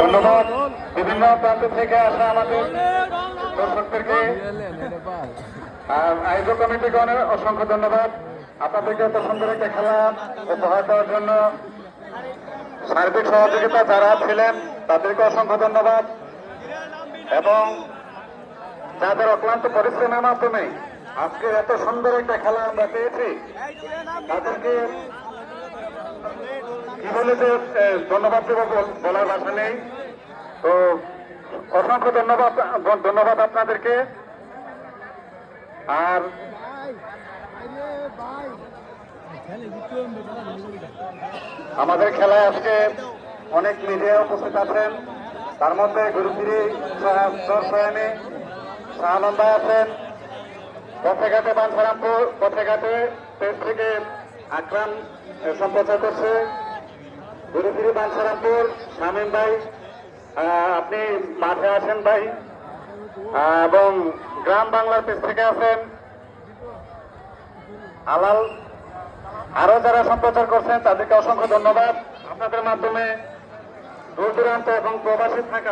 ধন্যবাদ বিভিন্ন প্রান্ত থেকে আসা আমাদের দর্শকদেরকে। আয়োজক কমিটিকে অসংখ্য ধন্যবাদ আপনাদেরকে এত সুন্দর একটা খেলা উপহার দেওয়ার জন্য। সার্বিক সহযোগিতা যারা ছিলেন তাদেরকে অসংখ্য ধন্যবাদ এবং যাদের অক্লান্ত পরিশ্রমের মাধ্যমে আজকে এত সুন্দর একটা খেলা আমরা পেয়েছি তাদেরকে কি বলে যে ধন্যবাদ দেব বলার ভাষা নেই। তো অসংখ্য ধন্যবাদ আপনাদেরকে। আর আমাদের খেলায় আজকে অনেক মিডিয়া উপস্থিত আছেন, তার মধ্যে গুরুগিরি সয়ানি শাহানন্দা আছেন, পথেঘাটে বাঞ্ছারামপুর পথেঘাটে পেজ থেকে আকরাম সম্প্রচার করছে, গুরুগিরি বাঞ্ছারামপুর শামীম ভাই আপনি মাঠে আছেন ভাই, এবং গ্রাম বাংলার পেজ থেকে আছেন আলাল। আরো যারা সম্প্রচার করছেন তাদেরকে অসংখ্য ধন্যবাদ। আপনাদের মাধ্যমে দূর দূরান্ত এবং প্রবাসী থাকা